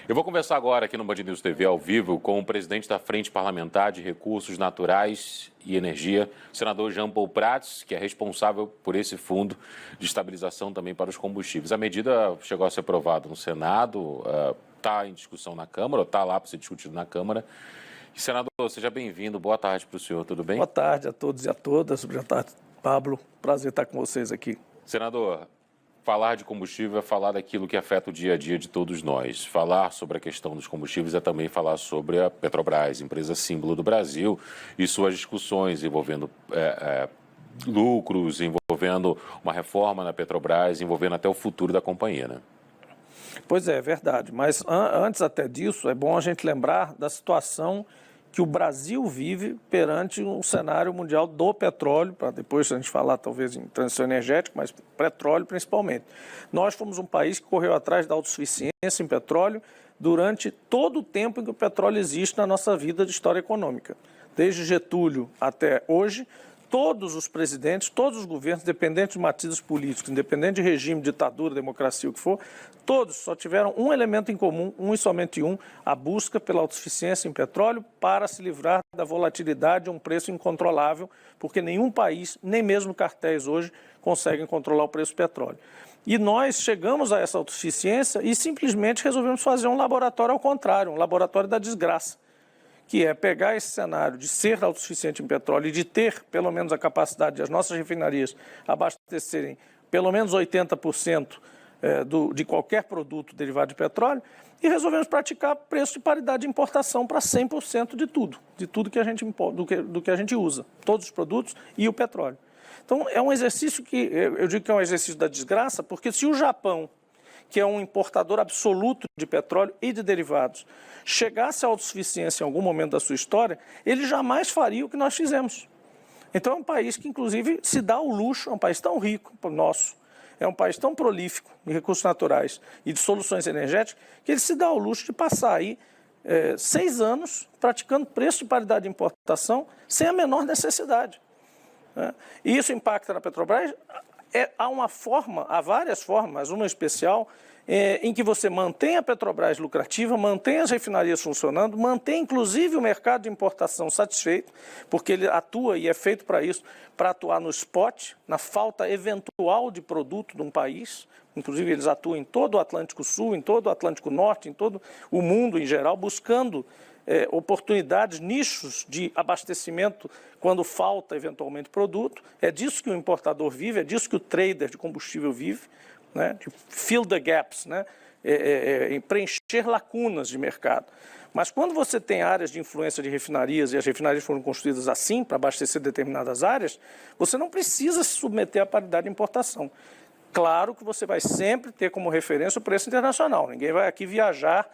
Eu vou conversar agora aqui no Band News TV ao vivo com o presidente da Frente Parlamentar de Recursos Naturais e Energia, senador Jean Paul Prats, que é responsável por esse fundo de estabilização também para os combustíveis. A medida chegou a ser aprovada no Senado, está em discussão na Câmara, está lá para ser discutido na Câmara. Senador, seja bem-vindo. Boa tarde para o senhor, tudo bem? Boa tarde a todos e a todas. Boa tarde, Pablo. Prazer estar com vocês aqui. Senador, falar de combustível é falar daquilo que afeta o dia a dia de todos nós. Falar sobre a questão dos combustíveis é também falar sobre a Petrobras, empresa símbolo do Brasil, e suas discussões envolvendo lucros, envolvendo uma reforma na Petrobras, envolvendo até o futuro da companhia, né? Pois é verdade. Mas antes até disso, é bom a gente lembrar da situação que o Brasil vive perante um cenário mundial do petróleo, para depois a gente falar talvez em transição energética, mas petróleo principalmente. Nós fomos um país que correu atrás da autossuficiência em petróleo durante todo o tempo em que o petróleo existe na nossa vida de história econômica. Desde Getúlio até hoje, todos os presidentes, todos os governos, independente de matizes políticos, independente de regime, ditadura, democracia, o que for, todos só tiveram um elemento em comum, um e somente um, a busca pela autossuficiência em petróleo para se livrar da volatilidade de um preço incontrolável, porque nenhum país, nem mesmo cartéis hoje, conseguem controlar o preço do petróleo. E nós chegamos a essa autossuficiência e simplesmente resolvemos fazer um laboratório ao contrário, um laboratório da desgraça, que é pegar esse cenário de ser autossuficiente em petróleo e de ter, pelo menos, a capacidade de as nossas refinarias abastecerem pelo menos 80% de qualquer produto derivado de petróleo, e resolvemos praticar preço de paridade de importação para 100% de tudo que a gente do que a gente usa, todos os produtos e o petróleo. Então, é um exercício que, eu digo que é um exercício da desgraça, porque se o Japão, que é um importador absoluto de petróleo e de derivados, chegasse à autossuficiência em algum momento da sua história, ele jamais faria o que nós fizemos. Então é um país que, inclusive, se dá o luxo, é um país tão rico, nosso, é um país tão prolífico em recursos naturais e de soluções energéticas, que ele se dá o luxo de passar aí 6 anos praticando preço de paridade de importação sem a menor necessidade. E isso impacta na Petrobras. Há várias formas, uma especial, em que você mantém a Petrobras lucrativa, mantém as refinarias funcionando, mantém inclusive o mercado de importação satisfeito, porque ele atua e é feito para isso, para atuar no spot, na falta eventual de produto de um país. Inclusive eles atuam em todo o Atlântico Sul, em todo o Atlântico Norte, em todo o mundo em geral, buscando oportunidades, nichos de abastecimento quando falta eventualmente produto. É disso que o importador vive, é disso que o trader de combustível vive, né? De fill the gaps, né? Preencher lacunas de mercado. Mas quando você tem áreas de influência de refinarias, e as refinarias foram construídas assim, para abastecer determinadas áreas, você não precisa se submeter à paridade de importação. Claro que você vai sempre ter como referência o preço internacional. Ninguém vai aqui viajar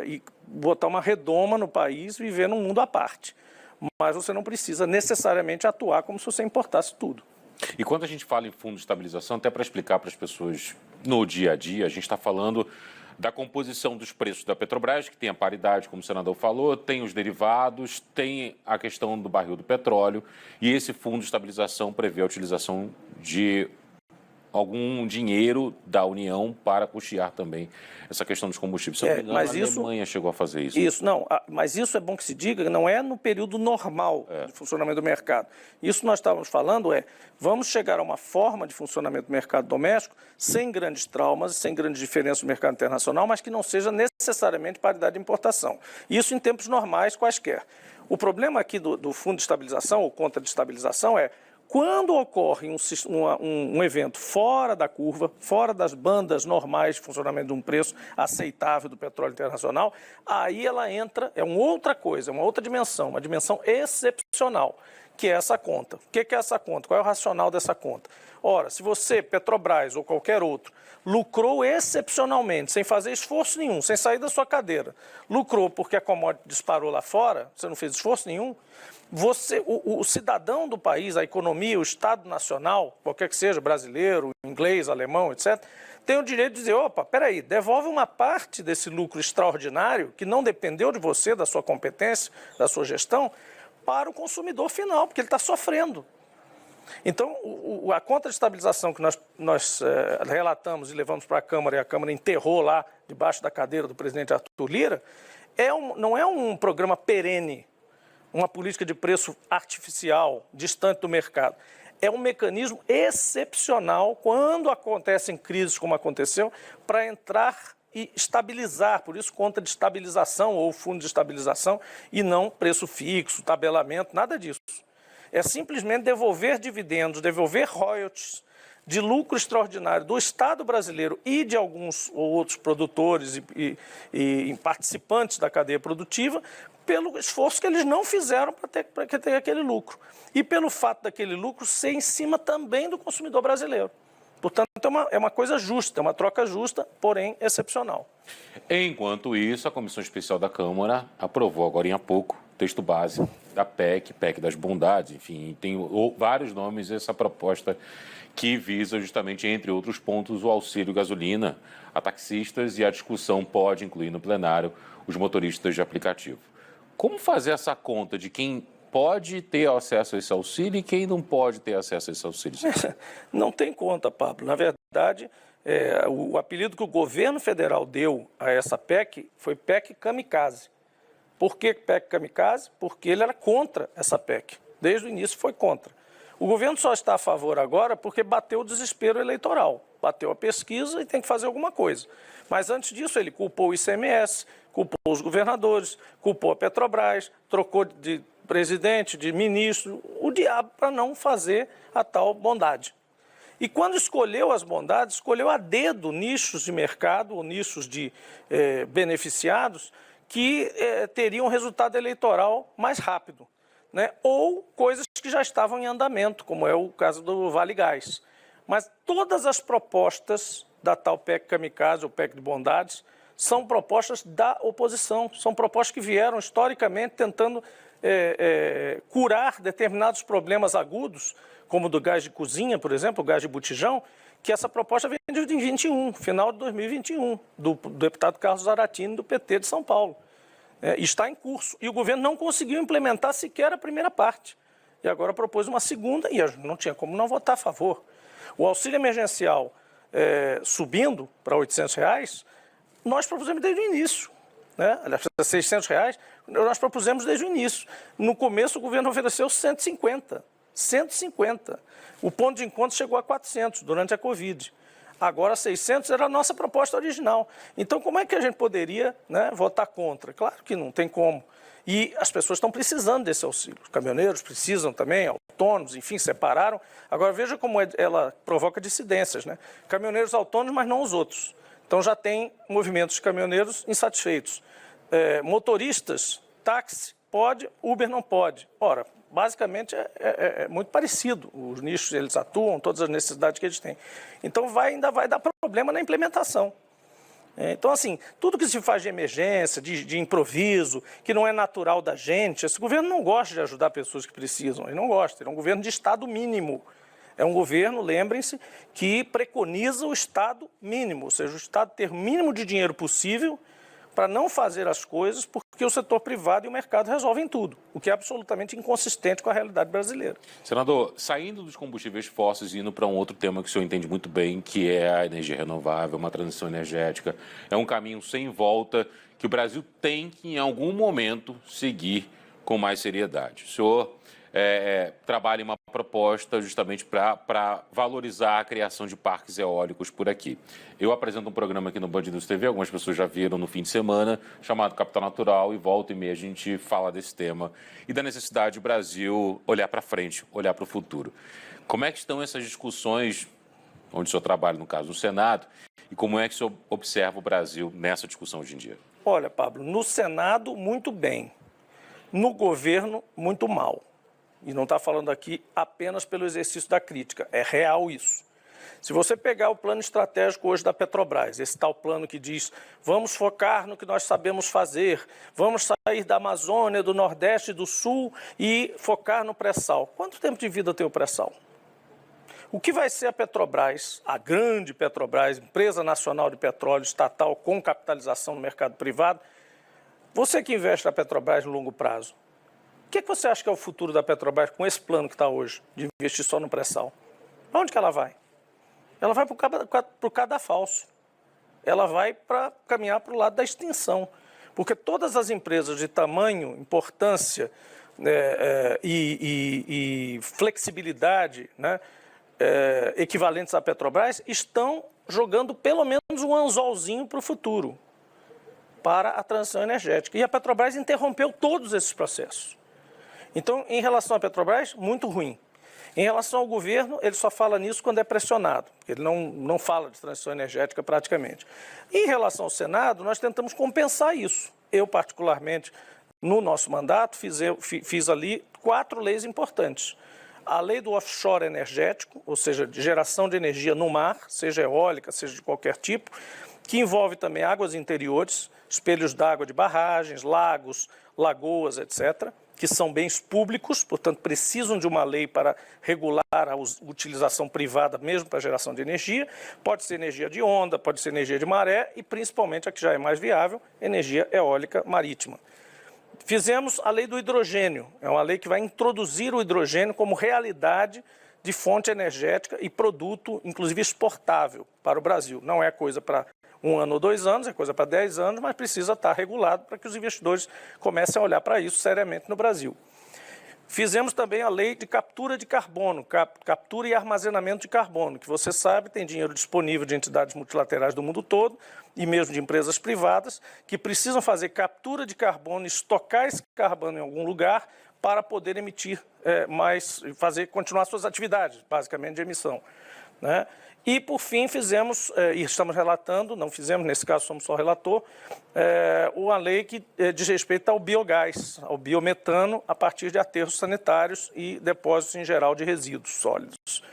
e botar uma redoma no país e viver num mundo à parte. Mas você não precisa necessariamente atuar como se você importasse tudo. E quando a gente fala em fundo de estabilização, até para explicar para as pessoas no dia a dia, a gente está falando da composição dos preços da Petrobras, que tem a paridade, como o senador falou, tem os derivados, tem a questão do barril do petróleo, e esse fundo de estabilização prevê a utilização de algum dinheiro da União para custear também essa questão dos combustíveis. Se eu não me engano, a Alemanha chegou a fazer isso. Isso, não, mas isso é bom que se diga, não é no período normal de funcionamento do mercado. Isso nós estávamos falando vamos chegar a uma forma de funcionamento do mercado doméstico sem grandes traumas, sem grandes diferenças no mercado internacional, mas que não seja necessariamente paridade de importação. Isso em tempos normais quaisquer. O problema aqui do fundo de estabilização, ou conta de estabilização, quando ocorre um evento fora da curva, fora das bandas normais de funcionamento de um preço aceitável do petróleo internacional, aí ela entra, é uma outra coisa, uma outra dimensão, uma dimensão excepcional, que é essa conta. O que é essa conta? Qual é o racional dessa conta? Ora, se você, Petrobras ou qualquer outro, lucrou excepcionalmente, sem fazer esforço nenhum, sem sair da sua cadeira, lucrou porque a commodity disparou lá fora, você não fez esforço nenhum, o cidadão do país, a economia, o Estado Nacional, qualquer que seja, brasileiro, inglês, alemão, etc., tem o direito de dizer, opa, peraí, devolve uma parte desse lucro extraordinário, que não dependeu de você, da sua competência, da sua gestão, para o consumidor final, porque ele está sofrendo. Então, a conta de estabilização que nós relatamos e levamos para a Câmara, e a Câmara enterrou lá debaixo da cadeira do presidente Arthur Lira, não é um programa perene, uma política de preço artificial, distante do mercado. É um mecanismo excepcional quando acontecem crises como aconteceu, para entrar e estabilizar, por isso conta de estabilização ou fundo de estabilização e não preço fixo, tabelamento, nada disso. É simplesmente devolver dividendos, devolver royalties de lucro extraordinário do Estado brasileiro e de alguns ou outros produtores e participantes da cadeia produtiva, pelo esforço que eles não fizeram para ter aquele lucro. E pelo fato daquele lucro ser em cima também do consumidor brasileiro. Portanto, é uma coisa justa, é uma troca justa, porém excepcional. Enquanto isso, a Comissão Especial da Câmara aprovou agora há pouco o texto base da PEC das bondades, enfim, tem vários nomes essa proposta que visa justamente, entre outros pontos, o auxílio gasolina a taxistas e a discussão pode incluir no plenário os motoristas de aplicativo. Como fazer essa conta de quem pode ter acesso a esse auxílio e quem não pode ter acesso a esse auxílio? Não tem conta, Pablo. Na verdade, o apelido que o governo federal deu a essa PEC foi PEC kamikaze. Por que PEC kamikaze? Porque ele era contra essa PEC. Desde o início foi contra. O governo só está a favor agora porque bateu o desespero eleitoral. Bateu a pesquisa e tem que fazer alguma coisa. Mas antes disso ele culpou o ICMS, culpou os governadores, culpou a Petrobras, trocou de presidente, de ministro, o diabo para não fazer a tal bondade. E quando escolheu as bondades, escolheu a dedo nichos de mercado ou nichos de beneficiados que teriam um resultado eleitoral mais rápido, né? Ou coisas que já estavam em andamento, como é o caso do Vale Gás. Mas todas as propostas da tal PEC kamikaze ou PEC de bondades são propostas da oposição, são propostas que vieram historicamente tentando curar determinados problemas agudos, como do gás de cozinha, por exemplo, o gás de botijão, que essa proposta vem de 2021, final de 2021, do deputado Carlos Zaratini, do PT de São Paulo. Está em curso. E o governo não conseguiu implementar sequer a primeira parte. E agora propôs uma segunda e não tinha como não votar a favor. O auxílio emergencial subindo para R$ 800, nós propusemos desde o início. Aliás, R$ 600, nós propusemos desde o início. No começo, o governo ofereceu 150. 150. O ponto de encontro chegou a 400 durante a Covid. Agora, 600 era a nossa proposta original. Então, como é que a gente poderia votar contra? Claro que não tem como. E as pessoas estão precisando desse auxílio. Os caminhoneiros precisam também, autônomos, enfim, separaram. Agora, veja como ela provoca dissidências, né? Caminhoneiros autônomos, mas não os outros. Então, já tem movimentos de caminhoneiros insatisfeitos. Motoristas, táxi, pode, Uber não pode. Ora, basicamente é muito parecido. Os nichos, eles atuam, todas as necessidades que eles têm. Então, ainda vai dar problema na implementação. Então, assim, tudo que se faz de emergência, de improviso, que não é natural da gente, esse governo não gosta de ajudar pessoas que precisam, ele não gosta, ele é um governo de Estado mínimo. É um governo, lembrem-se, que preconiza o Estado mínimo, ou seja, o Estado ter o mínimo de dinheiro possível para não fazer as coisas porque o setor privado e o mercado resolvem tudo, o que é absolutamente inconsistente com a realidade brasileira. Senador, saindo dos combustíveis fósseis e indo para um outro tema que o senhor entende muito bem, que é a energia renovável, uma transição energética, é um caminho sem volta que o Brasil tem que, em algum momento, seguir com mais seriedade. O senhor trabalha em uma proposta justamente para valorizar a criação de parques eólicos por aqui. Eu apresento um programa aqui no Band News TV, algumas pessoas já viram no fim de semana, chamado Capital Natural, e volta e meia a gente fala desse tema e da necessidade do Brasil olhar para frente, olhar para o futuro. Como é que estão essas discussões, onde o senhor trabalha, no caso, no Senado, e como é que o senhor observa o Brasil nessa discussão hoje em dia? Olha, Pablo, no Senado, muito bem. No governo, muito mal. E não está falando aqui apenas pelo exercício da crítica, é real isso. Se você pegar o plano estratégico hoje da Petrobras, esse tal plano que diz vamos focar no que nós sabemos fazer, vamos sair da Amazônia, do Nordeste e do Sul e focar no pré-sal. Quanto tempo de vida tem o pré-sal? O que vai ser a Petrobras, a grande Petrobras, empresa nacional de petróleo estatal com capitalização no mercado privado? Você que investe na Petrobras no longo prazo, O que você acha que é o futuro da Petrobras com esse plano que está hoje, de investir só no pré-sal? Para onde que ela vai? Ela vai para o cadafalso. Ela vai para caminhar para o lado da extinção. Porque todas as empresas de tamanho, importância e flexibilidade, né, equivalentes à Petrobras, estão jogando pelo menos um anzolzinho para o futuro, para a transição energética. E a Petrobras interrompeu todos esses processos. Então, em relação à Petrobras, muito ruim. Em relação ao governo, ele só fala nisso quando é pressionado. Ele não fala de transição energética praticamente. Em relação ao Senado, nós tentamos compensar isso. Eu, particularmente, no nosso mandato, fiz ali 4 leis importantes. A lei do offshore energético, ou seja, de geração de energia no mar, seja eólica, seja de qualquer tipo, que envolve também águas interiores, espelhos d'água de barragens, lagos, lagoas, etc., que são bens públicos, portanto, precisam de uma lei para regular a utilização privada, mesmo para geração de energia. Pode ser energia de onda, pode ser energia de maré e, principalmente, a que já é mais viável, energia eólica marítima. Fizemos a lei do hidrogênio, é uma lei que vai introduzir o hidrogênio como realidade de fonte energética e produto, inclusive, exportável para o Brasil. Não é coisa para 1 ano ou 2 anos, é coisa para 10 anos, mas precisa estar regulado para que os investidores comecem a olhar para isso seriamente no Brasil. Fizemos também a lei de captura de carbono, captura e armazenamento de carbono, que você sabe tem dinheiro disponível de entidades multilaterais do mundo todo e mesmo de empresas privadas que precisam fazer captura de carbono, estocar esse carbono em algum lugar para poder emitir continuar suas atividades, basicamente de emissão, né? E, por fim, fizemos, e estamos relatando, não fizemos, nesse caso somos só relator, uma lei que diz respeito ao biogás, ao biometano, a partir de aterros sanitários e depósitos em geral de resíduos sólidos.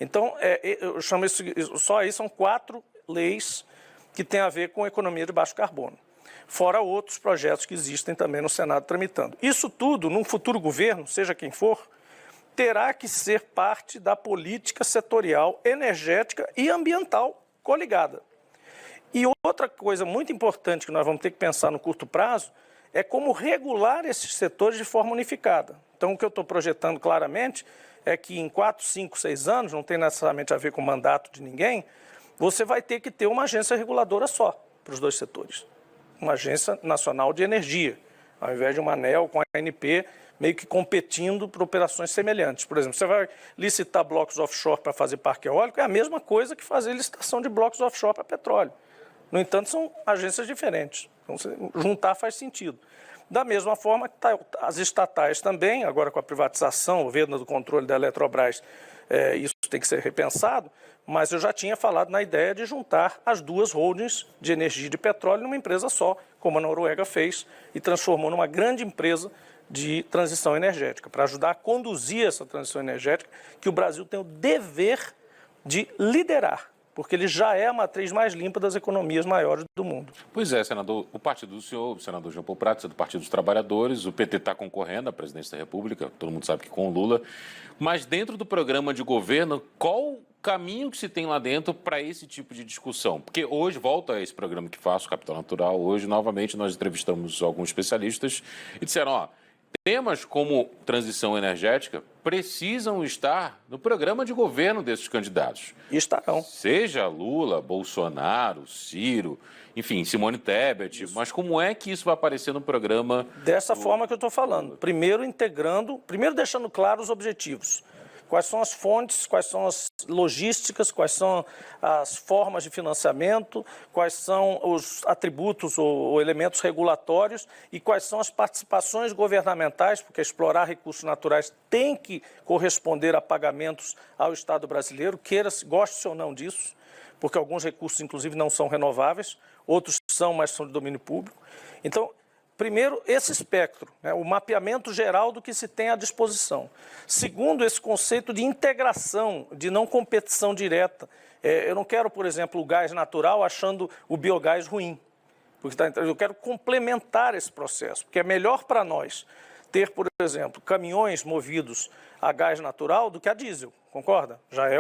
Então, eu chamo isso, só aí são 4 leis que têm a ver com economia de baixo carbono, fora outros projetos que existem também no Senado tramitando. Isso tudo, num futuro governo, seja quem for, terá que ser parte da política setorial energética e ambiental coligada. E outra coisa muito importante que nós vamos ter que pensar no curto prazo é como regular esses setores de forma unificada. Então, o que eu estou projetando claramente é que em 4, 5, 6 anos, não tem necessariamente a ver com o mandato de ninguém, você vai ter que ter uma agência reguladora só para os 2 setores. Uma agência nacional de energia, ao invés de uma ANEEL com a ANP, meio que competindo por operações semelhantes. Por exemplo, você vai licitar blocos offshore para fazer parque eólico, é a mesma coisa que fazer licitação de blocos offshore para petróleo. No entanto, são agências diferentes. Então, juntar faz sentido. Da mesma forma que as estatais também, agora com a privatização, o venda do controle da Eletrobras, isso tem que ser repensado, mas eu já tinha falado na ideia de juntar as 2 holdings de energia e de petróleo numa empresa só, como a Noruega fez e transformou numa grande empresa de transição energética, para ajudar a conduzir essa transição energética que o Brasil tem o dever de liderar, porque ele já é a matriz mais limpa das economias maiores do mundo. Pois é, senador, o partido do senhor, o senador Jean Paul Prats, é do Partido dos Trabalhadores, o PT está concorrendo à presidência da República, todo mundo sabe que com o Lula, mas dentro do programa de governo, qual o caminho que se tem lá dentro para esse tipo de discussão? Porque hoje, volta a esse programa que faço, Capital Natural, hoje novamente nós entrevistamos alguns especialistas e disseram, ó, temas como transição energética precisam estar no programa de governo desses candidatos. E estarão. Seja Lula, Bolsonaro, Ciro, enfim, Simone Tebet. Isso. Mas como é que isso vai aparecer no programa? Dessa forma que eu estou falando. Primeiro deixando claros os objetivos. Quais são as fontes, quais são as logísticas, quais são as formas de financiamento, quais são os atributos ou elementos regulatórios e quais são as participações governamentais, porque explorar recursos naturais tem que corresponder a pagamentos ao Estado brasileiro, goste-se ou não disso, porque alguns recursos, inclusive, não são renováveis, outros são, mas são de domínio público. Então, primeiro, esse espectro, né, o mapeamento geral do que se tem à disposição. Segundo, esse conceito de integração, de não competição direta. Eu não quero, por exemplo, o gás natural achando o biogás ruim. Porque eu quero complementar esse processo, porque é melhor para nós ter, por exemplo, caminhões movidos a gás natural do que a diesel, concorda? Já é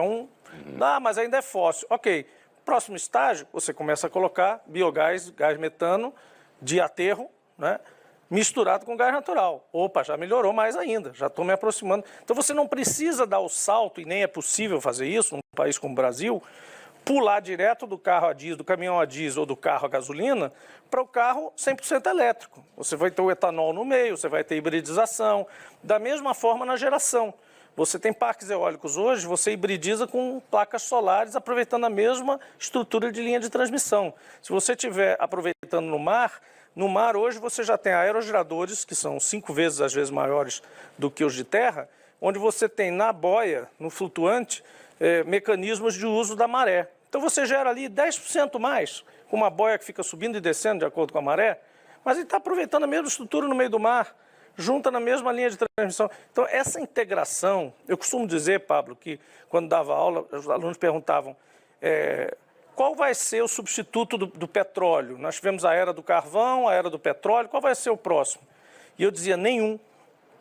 mas ainda é fóssil. Ok, próximo estágio, você começa a colocar biogás, gás metano de aterro, né, misturado com gás natural. Opa, já melhorou mais ainda, já estou me aproximando. Então você não precisa dar o salto, e nem é possível fazer isso num país como o Brasil, pular direto do carro a diesel, do caminhão a diesel ou do carro a gasolina para o carro 100% elétrico. Você vai ter o etanol no meio, você vai ter hibridização, da mesma forma na geração. Você tem parques eólicos hoje, você hibridiza com placas solares, aproveitando a mesma estrutura de linha de transmissão. Se você estiver aproveitando no mar hoje você já tem aerogeradores, que são 5 vezes, às vezes, maiores do que os de terra, onde você tem na boia, no flutuante, mecanismos de uso da maré. Então você gera ali 10% mais, com uma boia que fica subindo e descendo de acordo com a maré, mas ele está aproveitando a mesma estrutura no meio do mar, junta na mesma linha de transmissão. Então, essa integração, eu costumo dizer, Pablo, que quando dava aula, os alunos perguntavam qual vai ser o substituto do petróleo? Nós tivemos a era do carvão, a era do petróleo, qual vai ser o próximo? E eu dizia, nenhum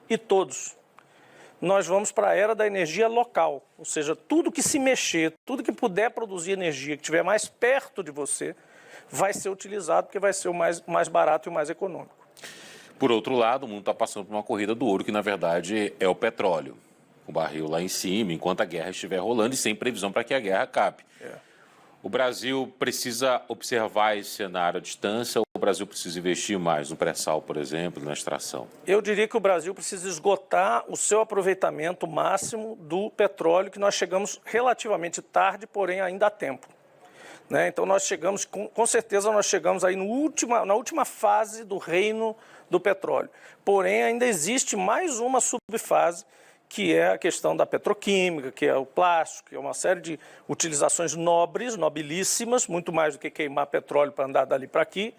e todos. Nós vamos para a era da energia local, ou seja, tudo que se mexer, tudo que puder produzir energia, que estiver mais perto de você, vai ser utilizado, porque vai ser o mais barato e o mais econômico. Por outro lado, o mundo está passando por uma corrida do ouro, que na verdade é o petróleo. O barril lá em cima, enquanto a guerra estiver rolando e sem previsão para que a guerra acabe. O Brasil precisa observar esse cenário à distância ou o Brasil precisa investir mais no pré-sal, por exemplo, na extração? Eu diria que o Brasil precisa esgotar o seu aproveitamento máximo do petróleo, que nós chegamos relativamente tarde, porém ainda há tempo. Então nós chegamos, com certeza nós chegamos aí na última fase do reino do petróleo. Porém, ainda existe mais uma subfase, que é a questão da petroquímica, que é o plástico, que é uma série de utilizações nobres, nobilíssimas, muito mais do que queimar petróleo para andar dali para aqui,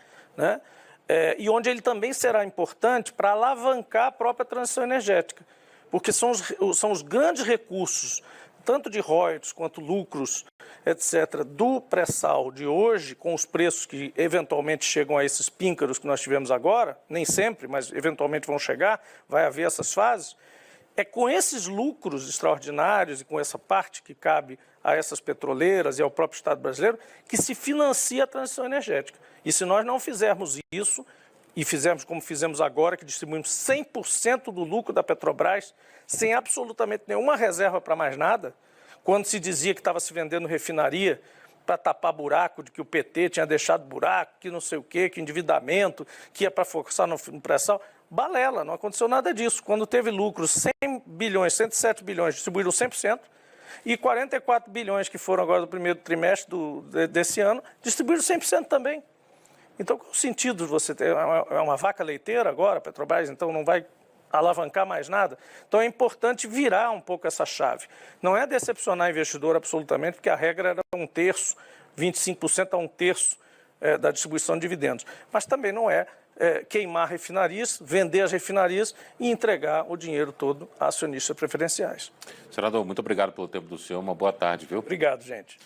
e onde ele também será importante para alavancar a própria transição energética, porque são os grandes recursos, tanto de royalties quanto lucros, etc., do pré-sal de hoje, com os preços que eventualmente chegam a esses píncaros que nós tivemos agora, nem sempre, mas eventualmente vão chegar, vai haver essas fases, é com esses lucros extraordinários e com essa parte que cabe a essas petroleiras e ao próprio Estado brasileiro que se financia a transição energética. E se nós não fizermos isso, e fizermos como fizemos agora, que distribuímos 100% do lucro da Petrobras, sem absolutamente nenhuma reserva para mais nada, quando se dizia que estava se vendendo refinaria para tapar buraco, de que o PT tinha deixado buraco, que não sei o quê, que endividamento, que ia para forçar no pré-sal, balela, não aconteceu nada disso. Quando teve lucro, 100 bilhões, 107 bilhões, distribuíram 100%, e 44 bilhões que foram agora do primeiro trimestre desse ano, distribuíram 100% também. Então, qual o sentido de você ter uma vaca leiteira agora, a Petrobras, então não vai alavancar mais nada? Então, é importante virar um pouco essa chave. Não é decepcionar investidor absolutamente, porque a regra era 1/3, 25% a 1/3 da distribuição de dividendos. Mas também não é queimar refinarias, vender as refinarias e entregar o dinheiro todo a acionistas preferenciais. Senador, muito obrigado pelo tempo do senhor. Uma boa tarde, viu? Obrigado, gente.